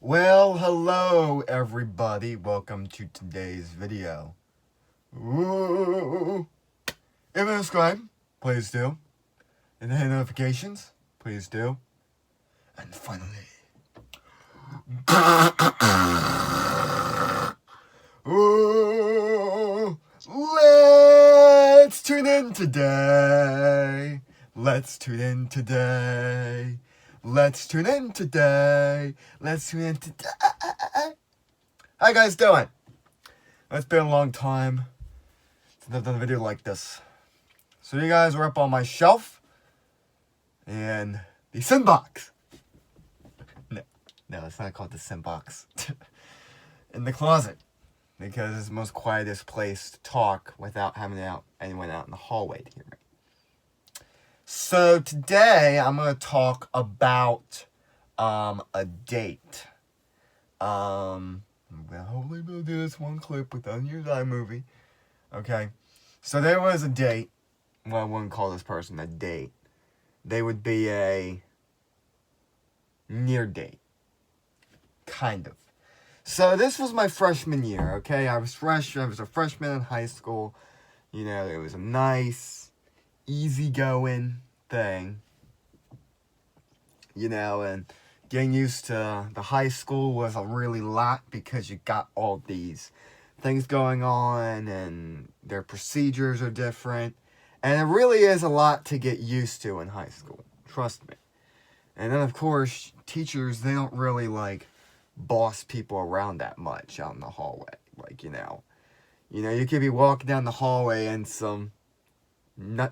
Well, hello everybody. Welcome to today's video. Ooh. If you subscribe, please do. And hit notifications, please do. And finally, ooh, let's tune in today. Let's tune in today. Let's tune in today. Let's tune in today. How you guys doing? It's been a long time since I've done a video like this. So you guys were up on my shelf and the sin box. No, it's not called the sin box. In the closet. Because it's the most quietest place to talk without having anyone out in the hallway to hear me. So today I'm going to talk about a date. I'm going to hopefully do this one clip with the Unused iMovie. Okay. So there was a date. Well, I wouldn't call this person a date. They would be a near date. Kind of. So this was my freshman year, okay? I was a freshman in high school. You know, it was a nice, easygoing thing. You know, and getting used to the high school was a really lot because you got all these things going on and their procedures are different. And it really is a lot to get used to in high school. Trust me. And then, of course, teachers, they don't really, boss people around that much out in the hallway. You could be walking down the hallway and some I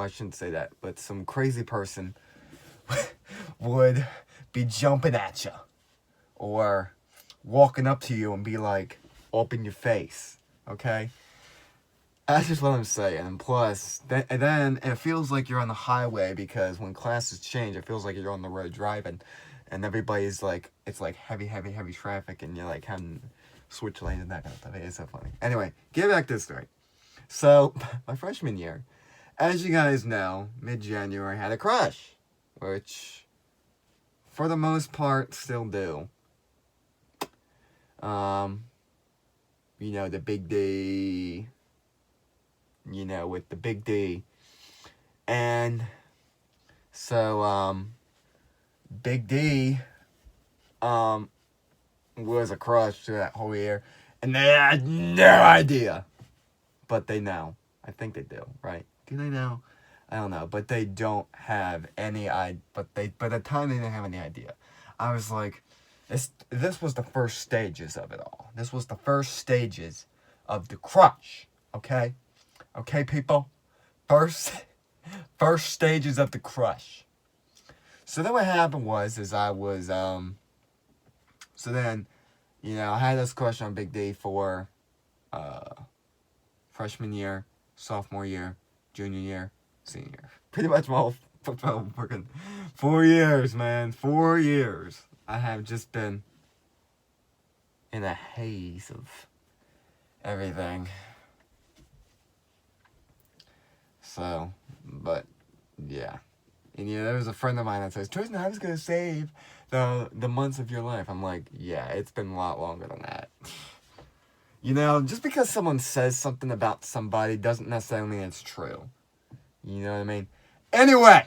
shouldn't say that, but some crazy person would be jumping at you or walking up to you and be like, open your face, okay? That's just what I'm saying. And plus, then it feels like you're on the highway because when classes change, it feels like you're on the road driving. And everybody's like, it's like heavy traffic, and you're like having switch lanes and that kind of stuff. It's so funny. Anyway, get back to the story. So, my freshman year, as you guys know, mid-January, I had a crush. Which, for the most part, still do. The big D. With the big D. And, so, Big D was a crush through that whole year, and they had no idea. But they know. I think they do, right? Do they know? I don't know, but they don't have any idea. But by the time they didn't have any idea, I was like, this was the first stages of it all. This was the first stages of the crush. Okay, people. First stages of the crush. So then what happened was I was, I had this crush on Big D for, freshman year, sophomore year, junior year, senior year. Pretty much my whole freaking 4 years, man. 4 years. I have just been in a haze of everything. So, but, yeah. And there was a friend of mine that says, Tristan, I was going to save the months of your life. I'm like, yeah, it's been a lot longer than that. Just because someone says something about somebody doesn't necessarily mean it's true. You know what I mean? Anyway,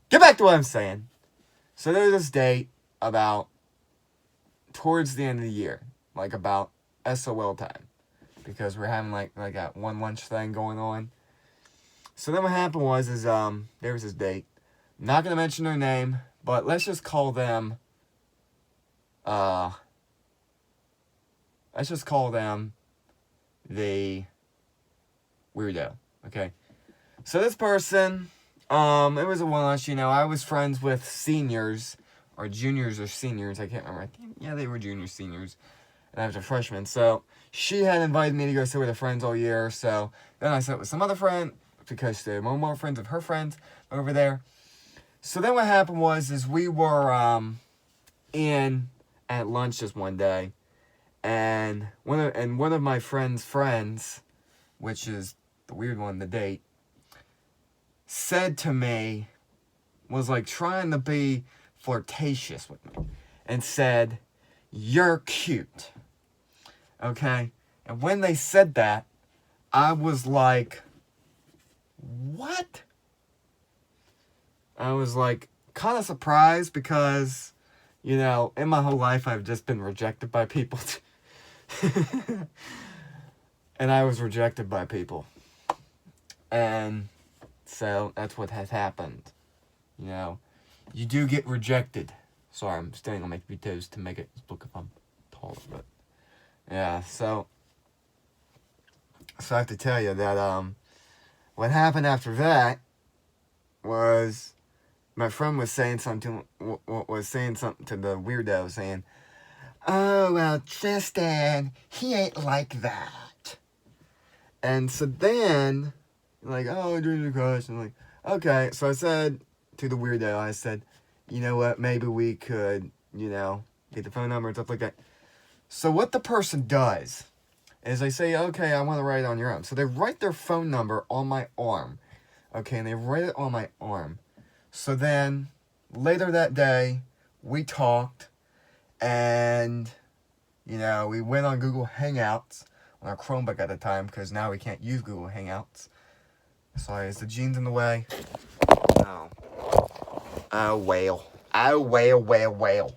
get back to what I'm saying. So there was this date about towards the end of the year, about SOL time. Because we're having a one lunch thing going on. So then what happened was there was this date. I'm not going to mention their name, but let's just call them, the weirdo, okay? So this person, it was a one-lunch, I was friends with seniors, or juniors or seniors, I can't remember. Yeah, they were juniors, seniors, and I was a freshman. So she had invited me to go sit with her friends all year, so then I sat with some other friend, because there were more friends of her friends over there. So then what happened was we were in at lunch just one day, and one of my friend's friends, which is the weird one, the date, said to me, was trying to be flirtatious with me, and said, you're cute. Okay? And when they said that, I was like, what? I was like, kind of surprised because, you know, in my whole life I've just been rejected by people. And I was rejected by people. And so that's what has happened. You know, you do get rejected. Sorry, I'm standing on my feet toes to make it look if I'm taller, but yeah, so I have to tell you that what happened after that was my friend was saying something to the weirdo, saying, "Oh well, Tristan, he ain't like that." And so then, like, "Oh, dreams are crushed," and like, okay. So I said to the weirdo, I said, "You know what? Maybe we could, you know, get the phone number and stuff like that." So what the person does is they say, "Okay, I want to write it on your arm." So they write their phone number on my arm. Okay, and they write it on my arm. So then, later that day, we talked, and, you know, we went on Google Hangouts on our Chromebook at the time, because now we can't use Google Hangouts. Sorry, is the jeans in the way? No. Oh, whale. Oh, whale.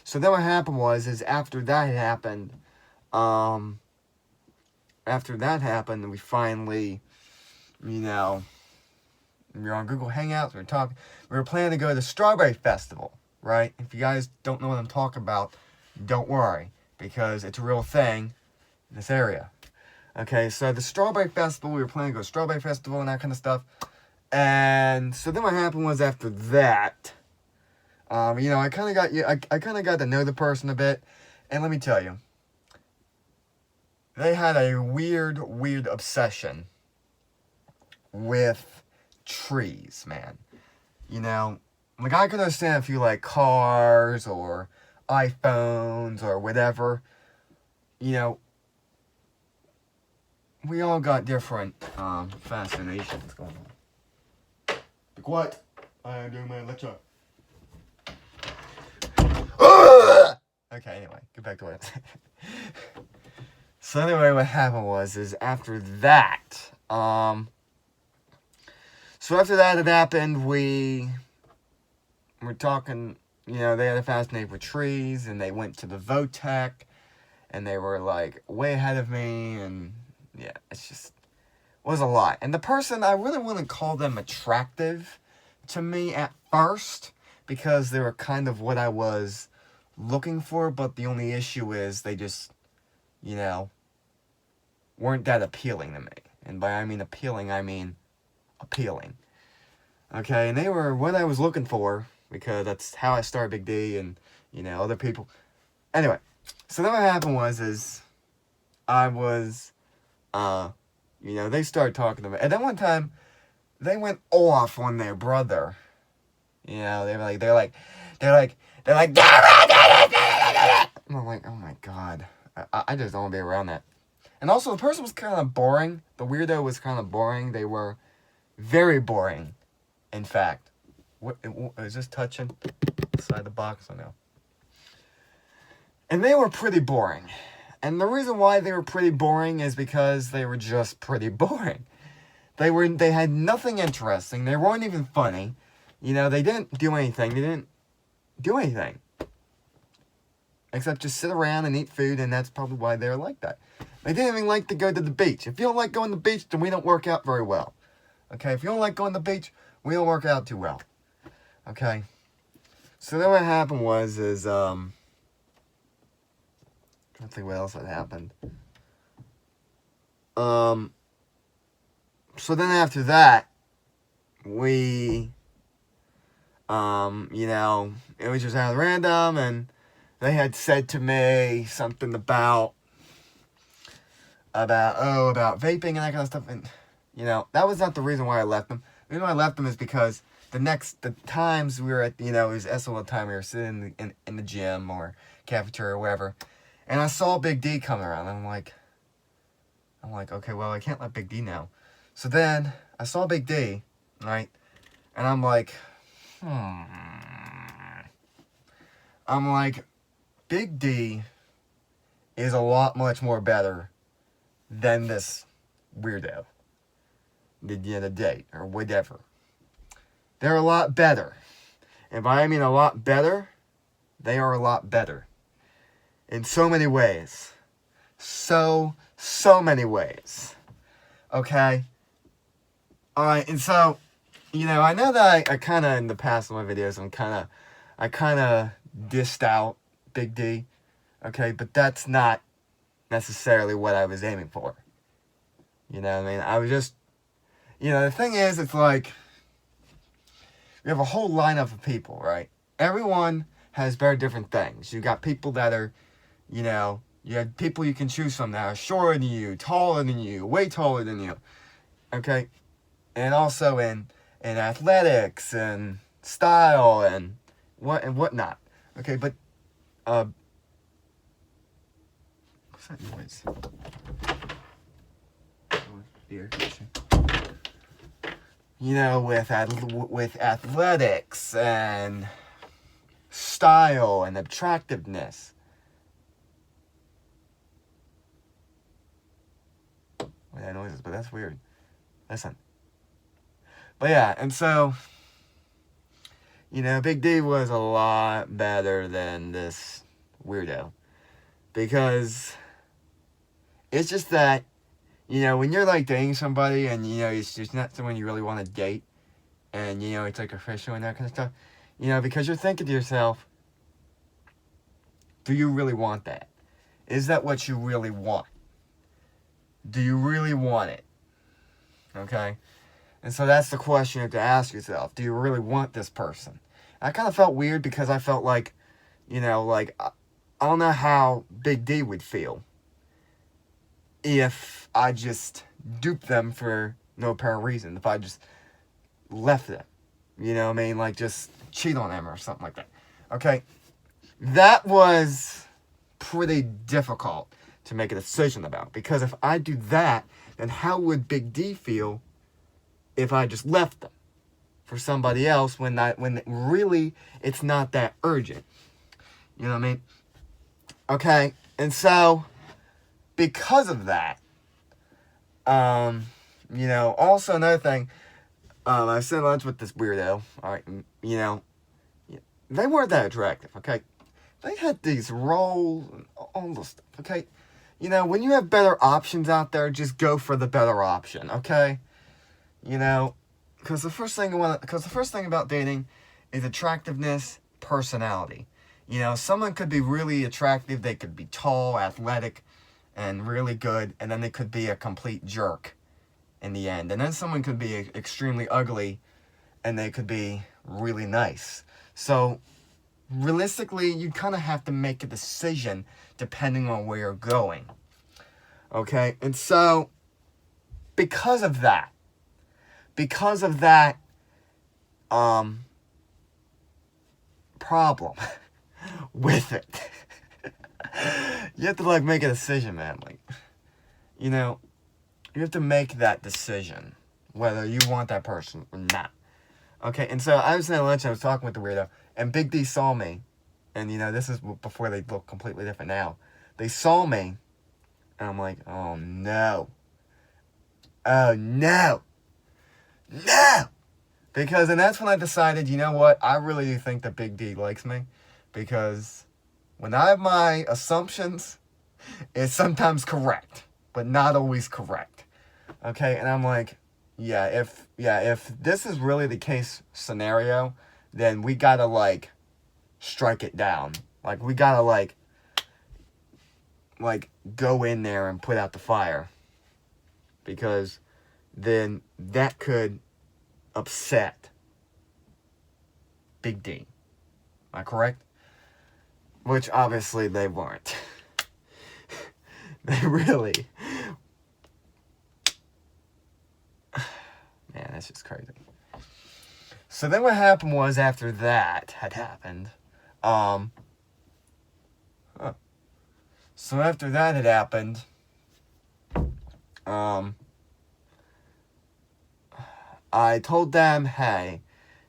So then what happened is after that happened, we finally, you know, we were on Google Hangouts, we were talking, we were planning to go to the Strawberry Festival, right? If you guys don't know what I'm talking about, don't worry, because it's a real thing in this area. Okay, so the Strawberry Festival, we were planning to go to Strawberry Festival and that kind of stuff. And so then what happened was after that, you know, I kind of got to know the person a bit. And let me tell you, they had a weird obsession with trees, man. You know, like, I can understand if you like cars or iPhones or whatever. You know, we all got different fascinations going on. Be quiet. I am doing my lecture. Okay, anyway, get back to it. So anyway, what happened was after that, so after that had happened, we were talking, you know, they had a fascination with trees, and they went to the Votech, and they were, like, way ahead of me, and, yeah, it's just, was a lot. And the person, I really wouldn't call them attractive to me at first, because they were kind of what I was looking for, but the only issue is they just, you know, weren't that appealing to me. And by I mean appealing, I mean appealing. Okay, and they were what I was looking for, because that's how I started Big D, and, you know, other people. Anyway, so then what happened was I was, you know, they started talking to me. And then one time, they went off on their brother. You know, they're like, and I'm like, oh my god, I just don't want to be around that. And also, the person was kind of boring. The weirdo was kind of boring. They were very boring, in fact. What is this touching inside the box? I know. And they were pretty boring. And the reason why they were pretty boring is because they were just pretty boring. They had nothing interesting. They weren't even funny. You know, they didn't do anything. Except just sit around and eat food, and that's probably why they're like that. They didn't even like to go to the beach. If you don't like going to the beach, then we don't work out very well. Okay, if you don't like going to the beach, we don't work out too well. Okay? So then what happened was I don't think what else had happened. So then after that, we, you know, it was just kind of random, and they had said to me something about vaping and that kind of stuff, and, you know, that was not the reason why I left them. The reason why I left them is because the times we were at, you know, it was SOL time, we were sitting in the gym or cafeteria or wherever, and I saw Big D coming around, and I'm like, okay, well, I can't let Big D know. So then, I saw Big D, right, and I'm like, Big D is a lot much more better than this weirdo. The date or whatever. They're a lot better. And by I mean a lot better, they are a lot better. In so many ways. So many ways. Okay? Alright, and so, I know that I kind of, in the past of my videos, I kind of dissed out Big D. Okay, but that's not necessarily what I was aiming for. You know what I mean? I was just, the thing is, it's like, we have a whole lineup of people, right? Everyone has very different things. You got people that are, you have people you can choose from that are shorter than you, taller than you, way taller than you. Okay? And also in athletics and style and whatnot. Okay, but what's that noise? Beer. With athletics and style and attractiveness. What that noise is, but that's weird. Listen. But yeah, and so, Big D was a lot better than this weirdo. Because it's just that, when you're like dating somebody and, it's just not someone you really want to date, and, it's like official and that kind of stuff, because you're thinking to yourself, do you really want that? Is that what you really want? Do you really want it? Okay? And so that's the question you have to ask yourself. Do you really want this person? I kind of felt weird because I felt like, I don't know how Big D would feel if I just duped them for no apparent reason. If I just left them. You know what I mean? Like just cheat on them or something like that. Okay? That was pretty difficult to make a decision about. Because if I do that, then how would Big D feel if I just left them for somebody else when really it's not that urgent? You know what I mean? Okay, and so because of that, also another thing, I sat lunch with this weirdo. All right, they weren't that attractive. Okay, they had these rolls and all this stuff. Okay, when you have better options out there, just go for the better option. Okay. Because the first thing about dating is attractiveness, personality. Someone could be really attractive, they could be tall, athletic, and really good, and then they could be a complete jerk in the end. And then someone could be extremely ugly, and they could be really nice. So, realistically, you kind of have to make a decision depending on where you're going. Okay? And so, because of that problem with it, you have to make a decision, man. You have to make that decision whether you want that person or not. Okay, and so I was at lunch, I was talking with the weirdo, and Big D saw me, and this is before they look completely different now. They saw me, and I'm like, oh no. No! Because, and that's when I decided, you know what, I really do think that Big D likes me. Because when I have my assumptions, it's sometimes correct, but not always correct. Okay, and I'm like, if this is really the case scenario, then we gotta, strike it down. We gotta, go in there and put out the fire. Because then that could upset Big D. Am I correct? Which obviously they weren't. They really... Man, that's just crazy. So then what happened was, after that had happened, So after that had happened, I told them, hey,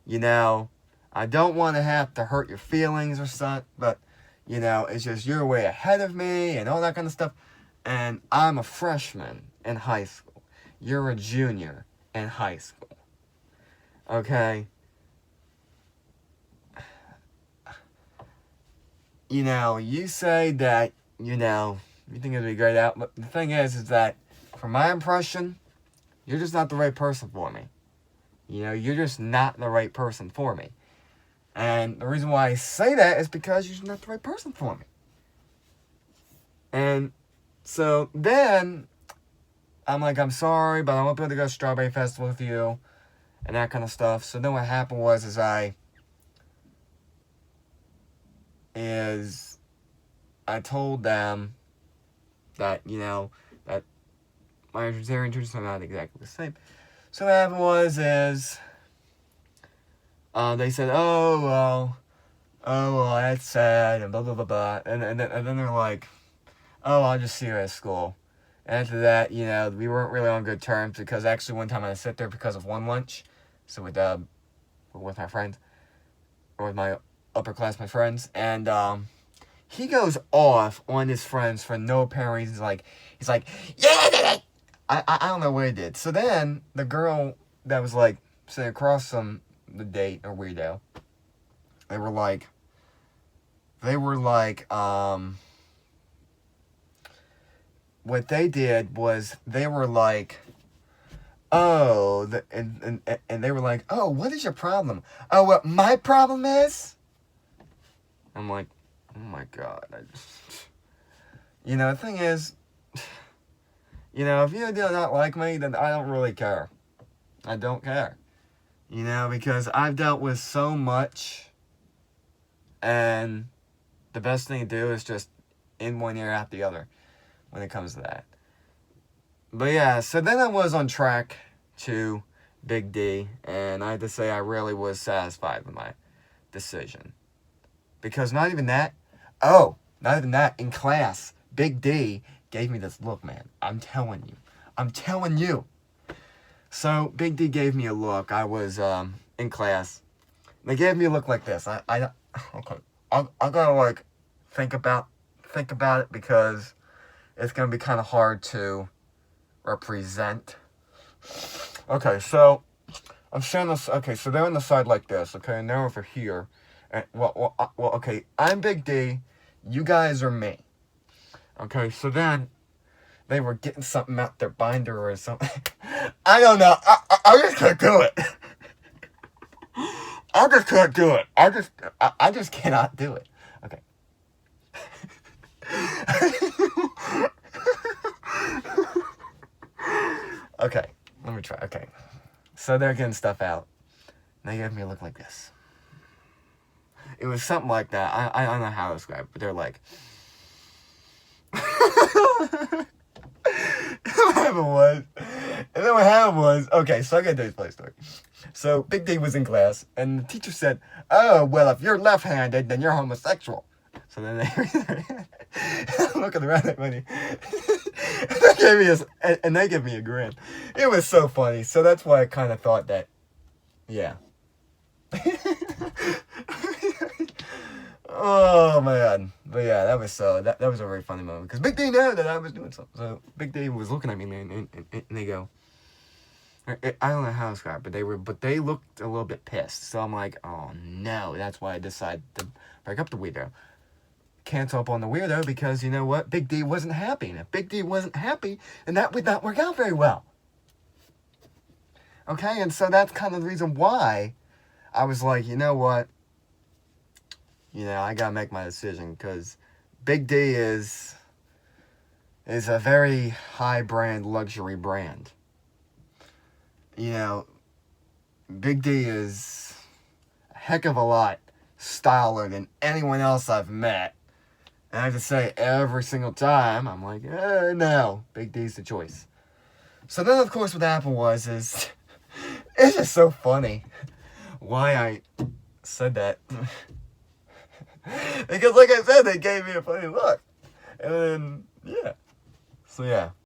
I don't want to have to hurt your feelings or something, but, You know, it's just you're way ahead of me and all that kind of stuff. And I'm a freshman in high school. You're a junior in high school. Okay? You know, you say that, you know, you think it'd be great out, but the thing is that, from my impression, you're just not the right person for me. You know, you're just not the right person for me. And the reason why I say that is because you're just not the right person for me. And so then, I'm like, I'm sorry, but I won't be able to go to Strawberry Festival with you, and that kind of stuff. So then what happened was, I told them that, you know, that their interests are not exactly the same. So what happened was, they said, oh, well, that's sad, and blah, blah, blah, blah. And then they're like, oh, I'll just see you at school. And after that, you know, we weren't really on good terms, because actually one time I sat there because of one lunch. So with my friends, or with my upperclassmen friends, and he goes off on his friends for no apparent reason. He's like, yeah, I don't know what he did. So then the girl that was like sitting across from the date, or weirdo, they were like, what they did was they were like, oh, and they were like, oh, what is your problem? Oh, what my problem is? I'm like, oh my God. You know, the thing is, you know, if you do not like me, then I don't really care. I don't care. You know, because I've dealt with so much, and the best thing to do is just in one ear out the other when it comes to that. But yeah, so then I was on track to Big D, and I had to say I really was satisfied with my decision. Because not even that, in class, Big D gave me this look, man. I'm telling you. So Big D gave me a look. I was in class. They gave me a look like this. I gotta like think about it, because it's gonna be kind of hard to represent. Okay, so I'm showing this. Okay, so they're on the side like this. Okay, and they're over here. And, well, okay, I'm Big D. You guys are me. Okay, so then they were getting something out their binder or something. I don't know. I just can't do it. I just can't do it. I just cannot do it. Okay. Okay, let me try. Okay. So they're getting stuff out. They gave me a look like this. It was something like that. I don't know how to describe it, but they're like... what happened was, okay, so I gotta tell you this story. So Big D was in class, and the teacher said, oh, well, if you're left-handed, then you're homosexual. So then they looking around at me. They gave me a grin. It was so funny. So that's why I kind of thought that, yeah. Oh man, but yeah, that was that was a very funny moment, because Big D knew that I was doing something. So Big D was looking at me, and they go, I don't know how to describe it, but they looked a little bit pissed. So I'm like, oh no, that's why I decided to break up the weirdo, cancel up on the weirdo, because you know what, Big D wasn't happy, and if Big D wasn't happy, then that would not work out very well. Okay, and so that's kind of the reason why I was like, you know what. You know, I gotta make my decision, because Big D is a very high brand, luxury brand. You know, Big D is a heck of a lot styler than anyone else I've met. And I have to say, every single time, I'm like, no, Big D's the choice. So then, of course, what happened was, it's just so funny why I said that. Because like I said, they gave me a funny look. And then, yeah. So yeah.